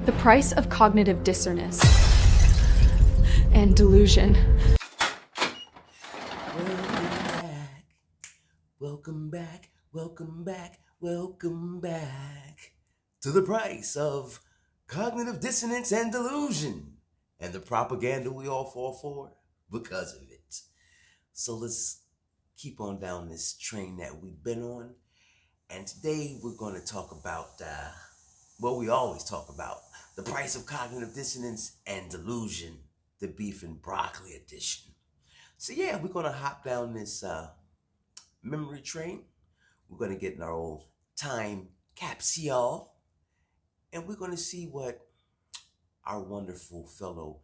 The price of cognitive dissonance and delusion. Welcome back, welcome back, welcome back to the price of cognitive dissonance and delusion and the propaganda we all fall for because of it. So let's keep on down this train that we've been on. And today we're going to talk about what we always talk about, the price of cognitive dissonance and delusion, the beef and broccoli edition. So yeah, we're going to hop down this memory train. We're going to get in our old time capsule, and we're going to see what our wonderful fellow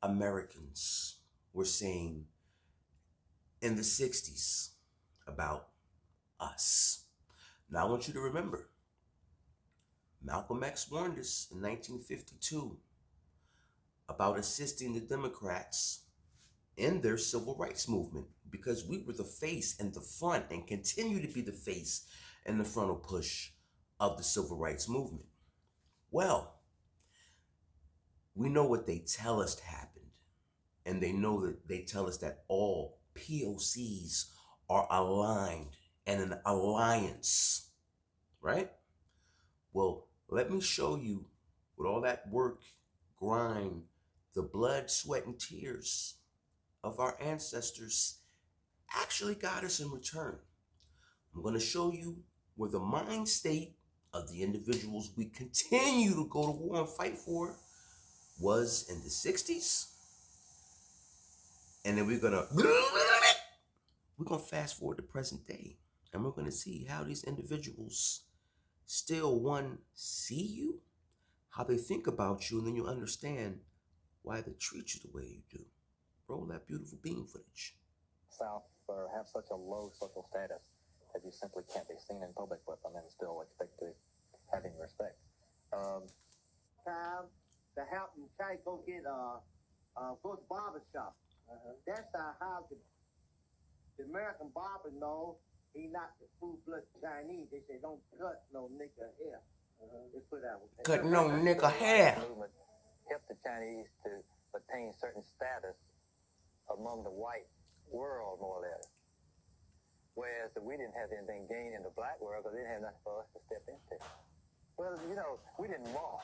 Americans were saying in the 60s about us. Now I want you to remember, Malcolm X warned us in 1952 about assisting the Democrats in their civil rights movement because we were the face and the front and continue to be the face and the frontal push of the civil rights movement. Well, we know what they tell us happened, and they tell us that all POCs are aligned and an alliance, right? Well, let me show you with all that work, grind, the blood, sweat, and tears of our ancestors actually got us in return. I'm going to show you where the mind state of the individuals we continue to go to war and fight for was in the 60s. And then we're going to fast forward to present day. And we're going to see how these individuals still, one, see you, how they think about you, and then you'll understand why they treat you the way you do. Roll that beautiful beam footage. South have such a low social status that you simply can't be seen in public with them and still expect to have any respect. Time to help and try to go get go to barber shop. That's how the American barber know he not the full-blood Chinese. They say don't cut no nigga hair. They put out Cut no nigga hair. Movement helped the Chinese to attain certain status among the white world, more or less. Whereas we didn't have anything gained in the black world because they didn't have nothing for us to step into. Well, you know, we didn't march.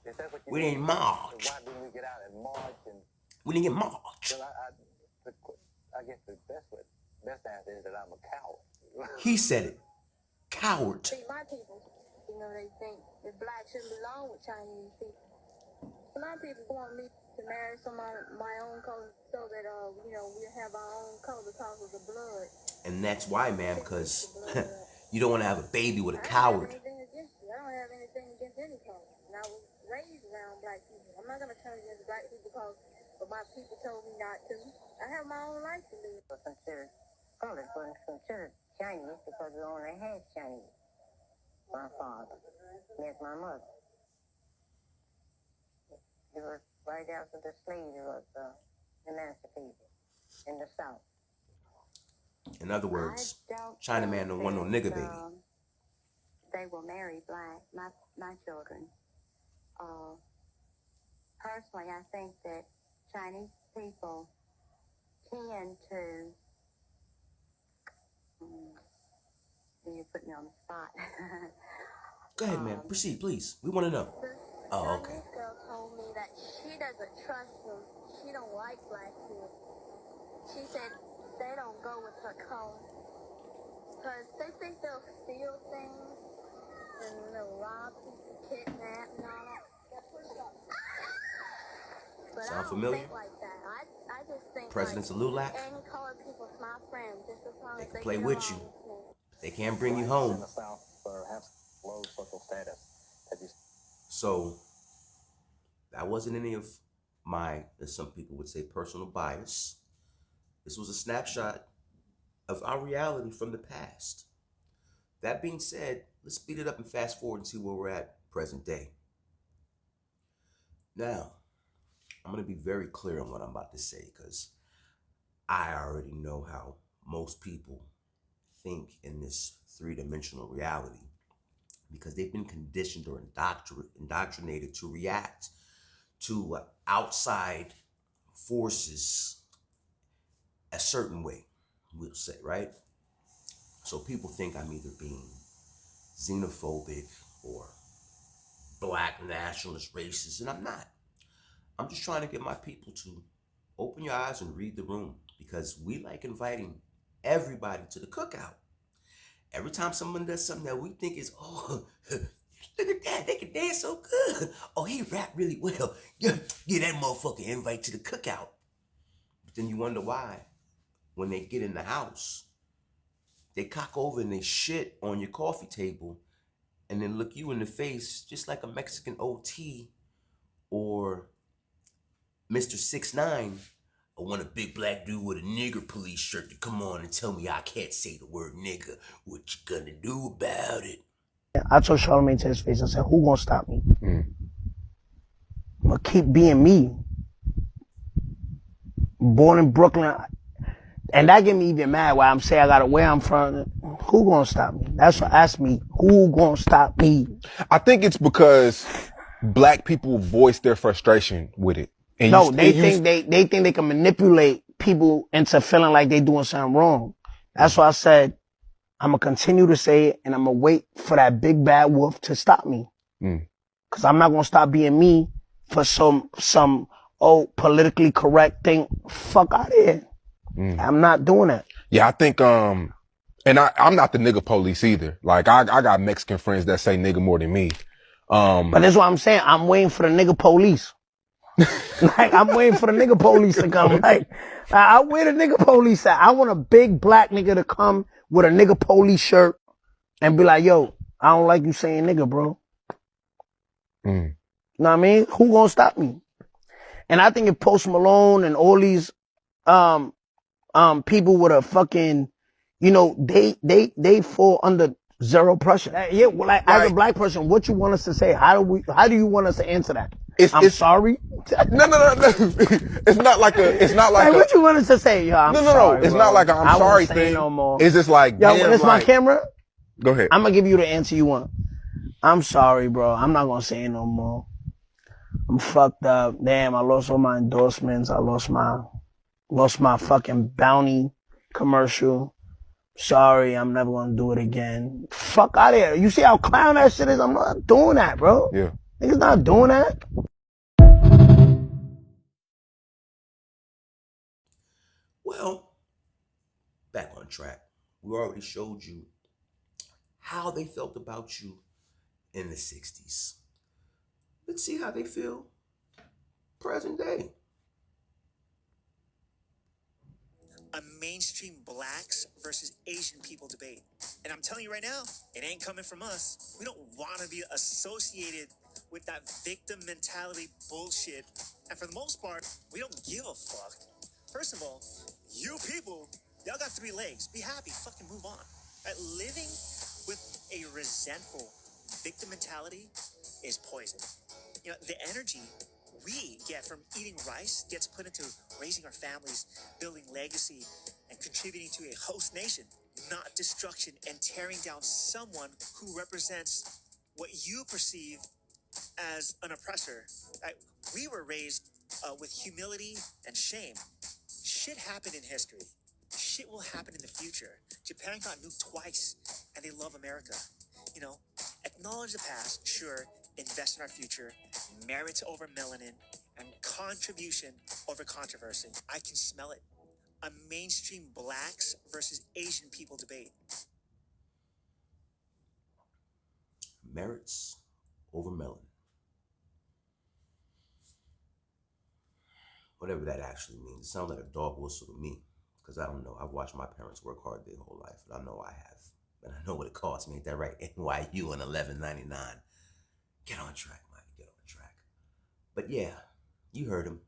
If that's what you We didn't march. Why didn't we get out and march? And We didn't get marched. well, I guess the best answer is that I'm a coward. He said it. Coward. See, my people, you know, they think that blacks shouldn't belong with Chinese people. A lot of people want me to marry somebody my own color so that, you know, we have our own color because of the blood. And that's why, ma'am, because you don't want to have a baby with a I coward. don't have anything against you. I don't have anything against any color. And I was raised around black people. I'm not going to turn against black people because my people told me not to. I have my own life to live. Considered colored was considered Chinese because we only had Chinese. My father met my mother. It was right after the slaves was emancipated in the South. In other words, I don't Chinaman don't want no nigga baby. They will marry black, my children. Personally, I think that Chinese people tend to. You put me on the spot. Go ahead, man. Proceed, please. We want to know. Oh, okay. Chinese girl told me that she doesn't trust them. She don't like black people. She said they don't go with her color because they think they'll steal things and they'll rob people, kidnap and all that. But Sound I don't familiar? think like that. I just think Presidents like of Lulac, any colored people's my friend just as long as can they play get with along you. with me. They can't bring you in home. the South have low social status that you So that wasn't any of my, as some people would say, personal bias. This was a snapshot of our reality from the past. That being said, let's speed it up and fast forward and see where we're at present day. Now, I'm going to be very clear on what I'm about to say because I already know how most people think in this three-dimensional reality because they've been conditioned or indoctrinated to react to outside forces a certain way, we'll say, right? So people think I'm either being xenophobic or black nationalist racist, and I'm not. I'm just trying to get my people to open your eyes and read the room, because we like inviting everybody to the cookout. Every time someone does something that we think is, oh, look at that, they can dance so good. Oh, he rap really well. Get that motherfucker invite to the cookout. But then you wonder why, when they get in the house, they cock over and they shit on your coffee table and then look you in the face just like a Mexican OT or Mr. 6ix9ine. I want a big black dude with a nigger police shirt to come on and tell me I can't say the word nigger. What you gonna do about it? I told Charlamagne to his face, I said, who gonna stop me? I'm gonna keep being me. Born in Brooklyn, and that get me even mad why I'm saying I gotta where I'm from. Who gonna stop me? That's what asked me. Who gonna stop me? I think it's because black people voice their frustration with it. And no, they think they can manipulate people into feeling like they doing something wrong. That's why I said I'm gonna continue to say it, and I'm gonna wait for that big bad wolf to stop me. Cause I'm not gonna stop being me for some politically correct thing. Fuck out of here. I'm not doing that. Yeah, I think and I'm not the nigga police either. Like I got Mexican friends that say nigga more than me. But that's what I'm saying. I'm waiting for the nigga police. Like, I'm waiting for the nigga police to come. Like, I where the nigga police at? I want a big black nigga to come with a nigga police shirt and be like, yo, I don't like you saying nigga, bro. You know what I mean? Who gonna stop me? And I think if Post Malone and all these people with a fucking, you know, they fall under zero pressure. Yeah, well, like, as a black person, what you want us to say? How do you want us to answer that? I'm sorry. No. It's not like what you want us to say? Yo, I'm sorry, It's bro. not like I'm sorry thing. No more. It's just like, yo, when it's my camera. Go ahead. I'm gonna give you the answer you want. I'm sorry, bro. I'm not gonna say it no more. I'm fucked up. Damn, I lost all my endorsements. I lost my fucking bounty commercial. Sorry, I'm never gonna do it again. Fuck out of here. You see how clown that shit is? I'm not doing that, bro. Yeah. Niggas not doing that. Well, back on track. We already showed you how they felt about you in the 60s. Let's see how they feel present day. A mainstream blacks versus Asian people debate. And I'm telling you right now, it ain't coming from us. We don't want to be associated with that victim mentality bullshit. And for the most part, we don't give a fuck. First of all, you people, y'all got 3 legs. Be happy, fucking move on. Right? Living with a resentful victim mentality is poison. You know, the energy we get from eating rice gets put into raising our families, building legacy, and contributing to a host nation, not destruction and tearing down someone who represents what you perceive as an oppressor. We were raised with humility and shame. Shit happened in history. Shit will happen in the future. Japan got nuked twice, and they love America. You know, acknowledge the past, sure, invest in our future, merit over melanin, and contribution over controversy. I can smell it. A mainstream blacks versus Asian people debate. Merits over melanin. Whatever that actually means. It sounds like a dog whistle to me, because I don't know. I've watched my parents work hard their whole life, and I know I have. And I know what it costs me. Ain't that right? NYU and $11.99. Get on track, Mike. Get on track. But yeah, you heard him.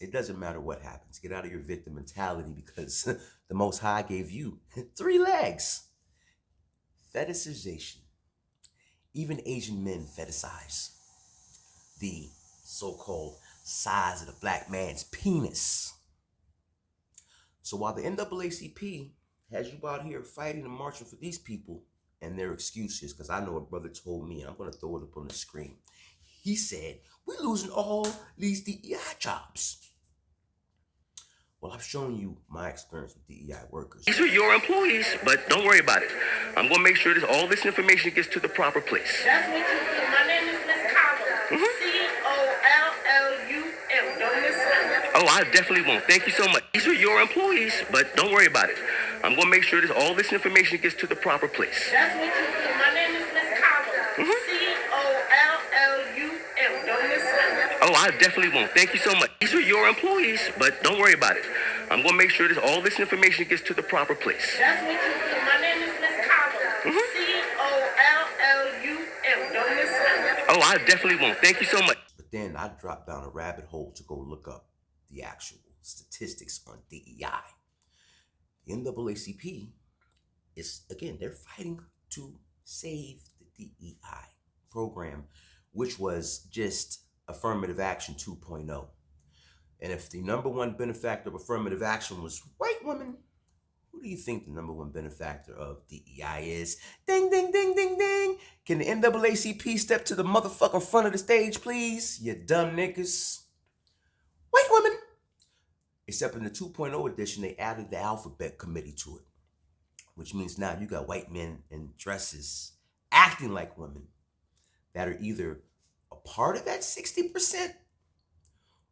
It doesn't matter what happens. Get out of your victim mentality, because the Most High gave you 3 legs. Fetishization. Even Asian men fetishize the so-called size of the black man's penis. So while the NAACP has you out here fighting and marching for these people, And their excuses, because I know a brother told me, and I'm going to throw it up on the screen. He said, we're losing all these DEI jobs. Well, I've shown you my experience with DEI workers. These are your employees, but don't worry about it. I'm going to make sure that all this information gets to the proper place. That's me too. My name is Miss Callum. C-O-L-L-U-M. Don't miss it. Oh, I definitely won't. Thank you so much. These are your employees, but don't worry about it. I'm going to make sure that all this information gets to the proper place. That's me too. My name is Miss Callum. C-O-L-L-U-M. Don't miss it. Oh, I definitely won't. Thank you so much. These are your employees, but don't worry about it. I'm going to make sure that all this information gets to the proper place. That's me too. My name is Miss Callum. C-O-L-L-U-M. Don't miss it. Oh, I definitely won't. Thank you so much. But then I dropped down a rabbit hole to go look up the actual statistics on DEI. The NAACP is, again, they're fighting to save the DEI program, which was just affirmative action 2.0. And if the number one benefactor of affirmative action was white women, who do you think the number one benefactor of DEI is? Ding, ding, ding, ding, ding. Can the NAACP step to the motherfucking front of the stage, please? You dumb niggas. White women. Except in the 2.0 edition, they added the alphabet committee to it, which means now you got white men in dresses acting like women that are either a part of that 60%,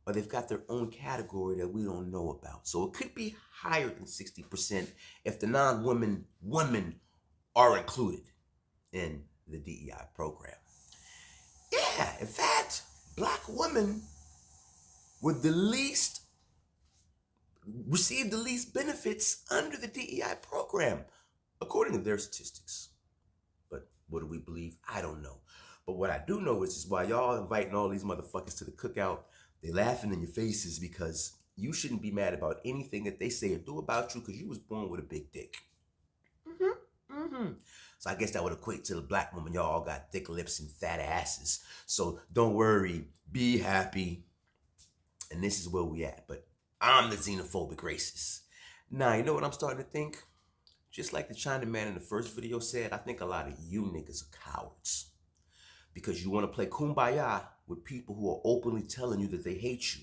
or they've got their own category that we don't know about. So it could be higher than 60% if the non-women women are included in the DEI program. Yeah, in fact, black women would receive the least benefits under the DEI program, according to their statistics. But what do we believe? I don't know. But what I do know is while y'all inviting all these motherfuckers to the cookout, they laughing in your faces because you shouldn't be mad about anything that they say or do about you because you was born with a big dick. So I guess that would equate to the black woman. Y'all all got thick lips and fat asses. So don't worry, be happy. And this is where we at. But I'm the xenophobic racist. Now, you know what I'm starting to think? Just like the China man in the first video said, I think a lot of you niggas are cowards. Because you want to play kumbaya with people who are openly telling you that they hate you.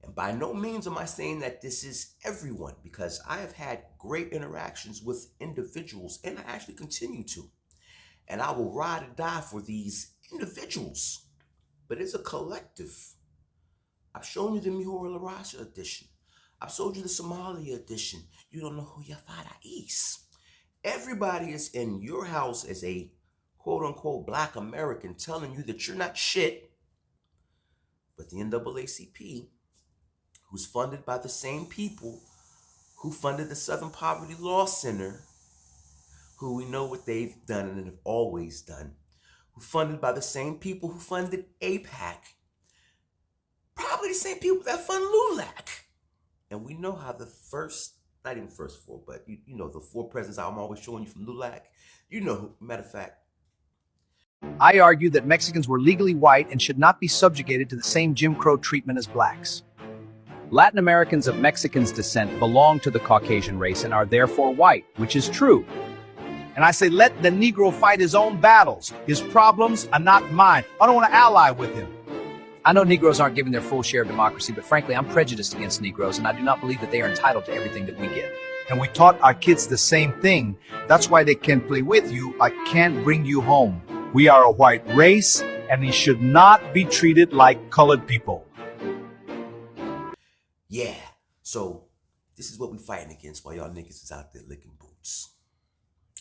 And by no means am I saying that this is everyone, because I have had great interactions with individuals, and I actually continue to. And I will ride or die for these individuals. But it's a collective. I've shown you the Mihora Larasha edition. I've showed you the Somalia edition. You don't know who your father is. Everybody is in your house as a quote-unquote black American telling you that you're not shit. But the NAACP, who's funded by the same people who funded the Southern Poverty Law Center, who we know what they've done and have always done, who funded by the same people who funded AIPAC, probably the same people that fund LULAC. And we know how the not even first four, but you know the four presidents I'm always showing you from LULAC. You know, matter of fact, I argue that Mexicans were legally white and should not be subjugated to the same Jim Crow treatment as blacks. Latin Americans of Mexican descent belong to the Caucasian race and are therefore white, which is true. And I say, let the Negro fight his own battles. His problems are not mine. I don't want to ally with him. I know Negroes aren't given their full share of democracy, but frankly, I'm prejudiced against Negroes, and I do not believe that they are entitled to everything that we get. And we taught our kids the same thing. That's why they can play with you. I can't bring you home. We are a white race, and we should not be treated like colored people. Yeah, so this is what we're fighting against while y'all niggas is out there licking boots.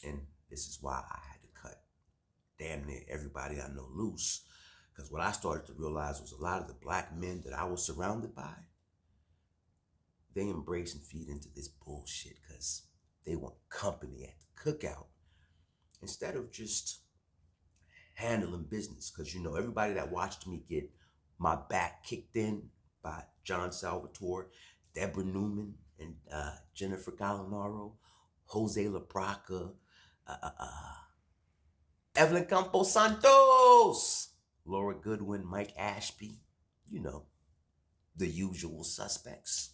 And this is why I had to cut damn near everybody I know loose. Because what I started to realize was a lot of the black men that I was surrounded by, they embrace and feed into this bullshit because they want company at the cookout instead of just handling business. Because, you know, everybody that watched me get my back kicked in by John Salvatore, Deborah Newman, and Jennifer Gallinaro, Jose LaBraca, Evelyn Campos Santos, Laura Goodwin, Mike Ashby, you know, the usual suspects.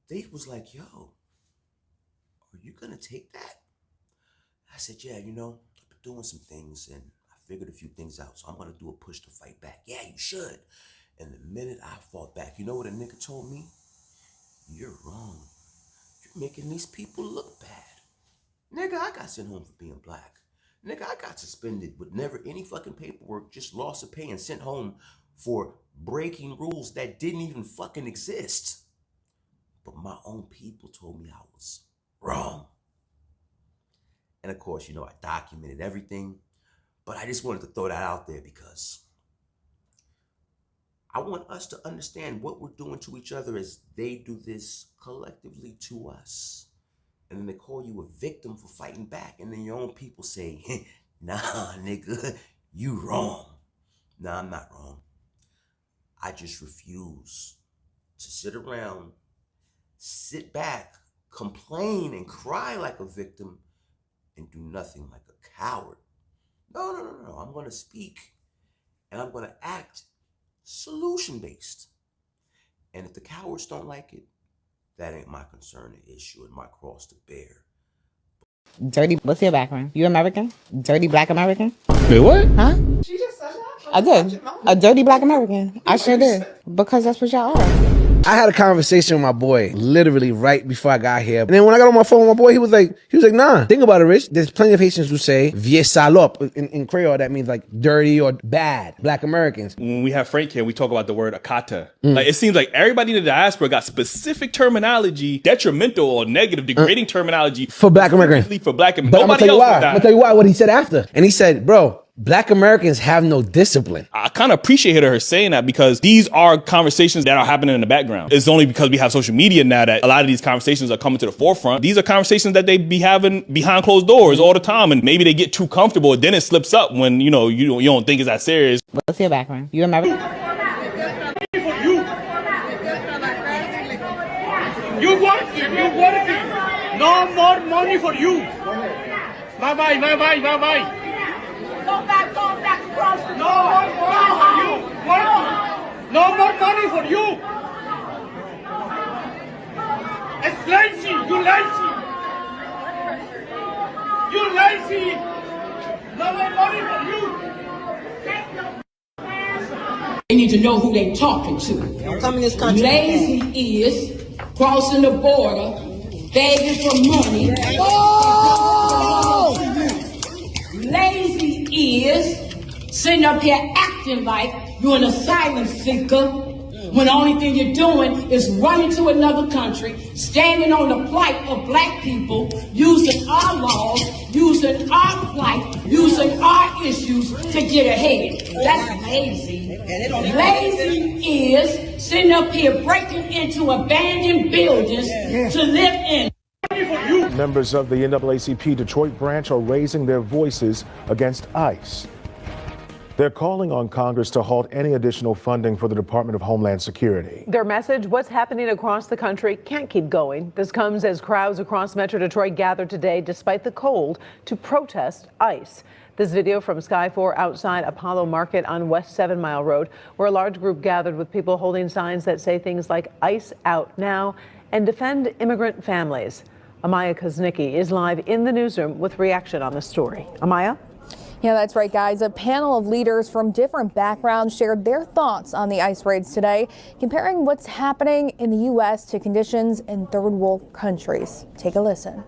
They was like, yo, are you gonna take that? I said, yeah, you know, I've been doing some things and I figured a few things out, so I'm gonna do a push to fight back. Yeah, you should. And the minute I fought back, you know what a nigga told me? You're wrong. You're making these people look bad. Nigga, I got sent home for being black. Nigga, I got suspended with never any fucking paperwork, just loss of pay and sent home for breaking rules that didn't even fucking exist. But my own people told me I was wrong. And of course, you know, I documented everything, but I just wanted to throw that out there because I want us to understand what we're doing to each other as they do this collectively to us. And then they call you a victim for fighting back. And then your own people say, nah, nigga, you wrong. Nah, I'm not wrong. I just refuse to sit around, sit back, complain and cry like a victim and do nothing like a coward. No. I'm going to speak and I'm going to act solution-based. And if the cowards don't like it, that ain't my concern, the issue, and my cross to bear. Dirty, what's your background? You American? Dirty black American? Wait, what? Huh? She just said that. I did. A dirty black American. I sure did. Because that's what y'all are. I had a conversation with my boy literally right before I got here. And then when I got on my phone with my boy, he was like, nah, think about it, Rich. There's plenty of Haitians who say, vieux salope. In Creole, that means like dirty or bad. Black Americans. When we have Frank here, we talk about the word akata. Like, it seems like everybody in the diaspora got specific terminology, detrimental or negative, degrading terminology. For Black Americans. For Black Americans. But I'm Nobody else I'm was that. gonna tell you why, what he said after. And he said, bro, Black Americans have no discipline. I kind of appreciate her saying that because these are conversations that are happening in the background. It's only because we have social media now that a lot of these conversations are coming to the forefront. These are conversations that they be having behind closed doors all the time, and maybe they get too comfortable, and then it slips up when you don't think it's that serious. What's your background? You American? You working. No more money for you. Bye. Go back across the No more money for you. No more money for you. It's lazy. You lazy. No more money for you. They need to know who they talking to. Come in this country. Lazy is crossing the border, begging for money. Oh! Lazy is sitting up here acting like you're an asylum seeker when the only thing you're doing is running to another country, standing on the plight of black people, using our laws, using our plight, using our issues to get ahead. That's lazy. Lazy is sitting up here breaking into abandoned buildings to live in. Members of the NAACP Detroit branch are raising their voices against ICE. They're calling on Congress to halt any additional funding for the Department of Homeland Security. Their message, what's happening across the country can't keep going. This comes as crowds across Metro Detroit gathered today, despite the cold, to protest ICE. This video from Sky 4 outside Apollo Market on West 7 Mile Road, where a large group gathered with people holding signs that say things like ICE out now and defend immigrant families. Amaya Kuznicki is live in the newsroom with reaction on the story. Amaya? Yeah, that's right, guys. A panel of leaders from different backgrounds shared their thoughts on the ICE raids today, comparing what's happening in the U.S. to conditions in third world countries. Take a listen.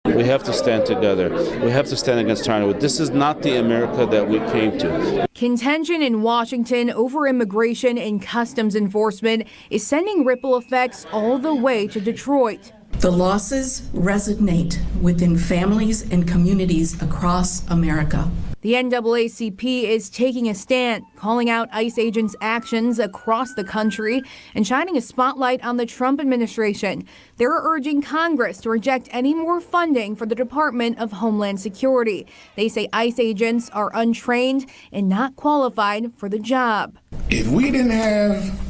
We have to stand together. We have to stand against China. This is not the America that we came to. Contention in Washington over immigration and customs enforcement is sending ripple effects all the way to Detroit. The losses resonate within families and communities across America. The NAACP is taking a stand, calling out ICE agents' actions across the country and shining a spotlight on the Trump administration. They're urging Congress to reject any more funding for the Department of Homeland Security. They say ICE agents are untrained and not qualified for the job. If we didn't have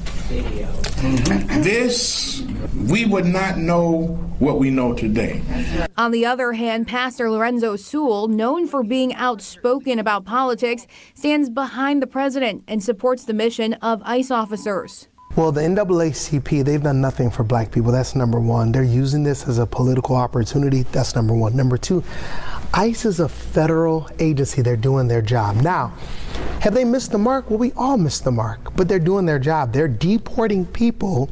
this, we would not know what we know today. On the other hand, Pastor Lorenzo Sewell, known for being outspoken about politics, stands behind the president and supports the mission of ICE officers. Well, the NAACP, they've done nothing for black people. That's number one. They're using this as a political opportunity. That's number one. Number two, ICE is a federal agency. They're doing their job. Now, have they missed the mark? Well, we all missed the mark, but they're doing their job. They're deporting people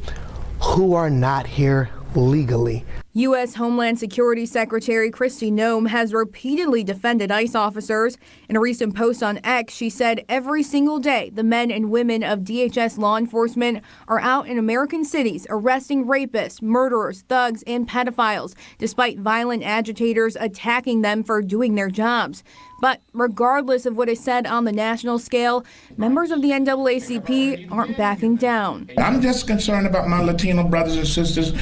who are not here legally. U.S. Homeland Security Secretary Kristi Noem has repeatedly defended ICE officers. In a recent post on X, she said every single day the men and women of DHS law enforcement are out in American cities arresting rapists, murderers, thugs, and pedophiles, despite violent agitators attacking them for doing their jobs. But regardless of what is said on the national scale, members of the NAACP aren't backing down. I'm just concerned about my Latino brothers and sisters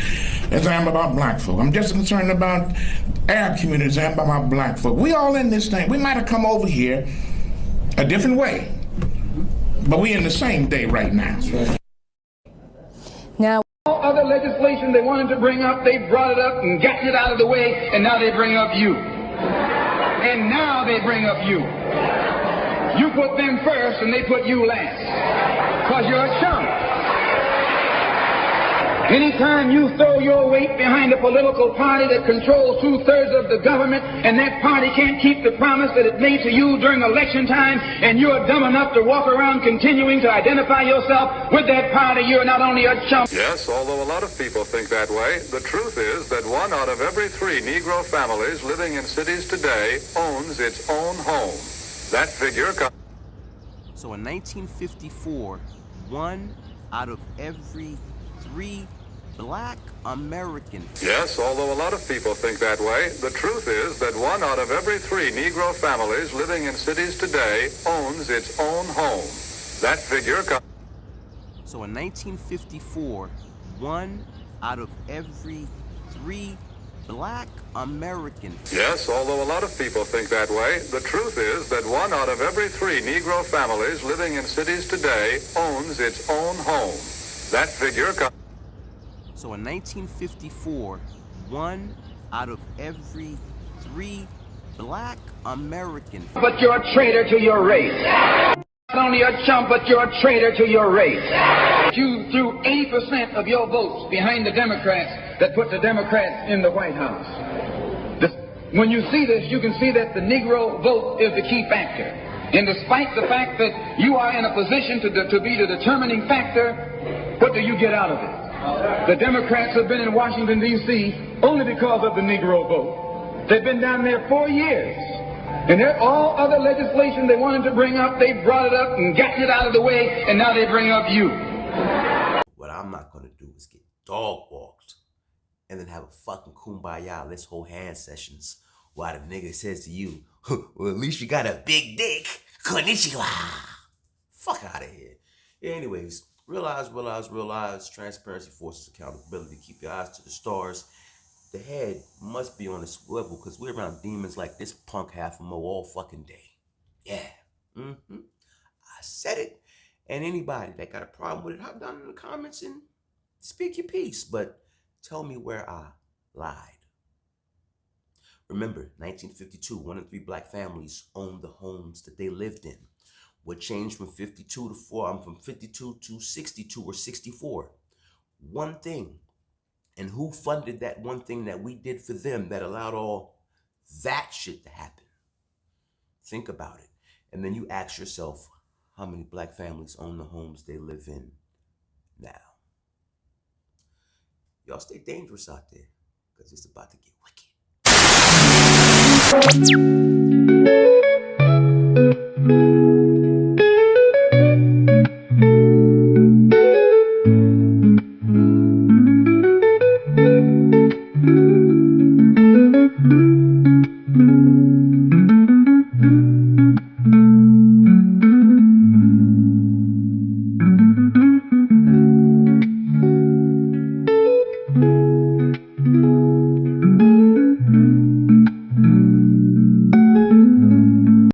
as I am about black folk. I'm just concerned about Arab communities as I am about my black folk. We all in this thing. We might have come over here a different way, but we in the same day right now. Now, all other legislation they wanted to bring up, they brought it up and gotten it out of the way, and now they bring up you. And now they bring up you. You put them first and they put you last. Because you're a chump. Anytime you throw your weight behind a political party that controls 2/3 of the government and that party can't keep the promise that it made to you during election time, and you're dumb enough to walk around continuing to identify yourself with that party, you're not only a chump. Yes, although a lot of people think that way, the truth is that 1 out of every 3 Negro families living in cities today owns its own home. That figure comes. So in 1954, 1 out of every 3 black Americans. Yes, although a lot of people think that way, the truth is that 1 out of every 3 Negro families living in cities today owns its own home. That figure comes. So in 1954, 1 out of every 3 black Americans. Yes, although a lot of people think that way, the truth is that 1 out of every 3 Negro families living in cities today owns its own home. That figure comes. So in 1954, 1 out of every 3 black Americans. But you're a traitor to your race. Not only a chump, but you're a traitor to your race. You threw 80% of your votes behind the Democrats that put the Democrats in the White House. When you see this, you can see that the Negro vote is the key factor. And despite the fact that you are in a position to be the determining factor, what do you get out of it? The Democrats have been in Washington, D.C. only because of the Negro vote. They've been down there 4 years. And all other legislation they wanted to bring up, they brought it up and gotten it out of the way, and now they bring up you. What I'm not going to do is get dog walked and then have a fucking kumbaya, let's hold hand sessions while the nigga says to you, well, at least you got a big dick. Konnichiwa. Fuck out of here. Anyways, realize, transparency forces accountability. Keep your eyes to the stars. The head must be on a swivel because we're around demons like this punk half a mo all fucking day. Yeah. I said it. And anybody that got a problem with it, hop down in the comments and speak your piece. But tell me where I lied. Remember, 1952, 1 in 3 black families owned the homes that they lived in. What changed from 52 to 4? I'm from 52 to 62 or 64. One thing. And who funded that one thing that we did for them that allowed all that shit to happen? Think about it. And then you ask yourself, how many black families own the homes they live in now? Y'all stay dangerous out there because it's about to get wicked.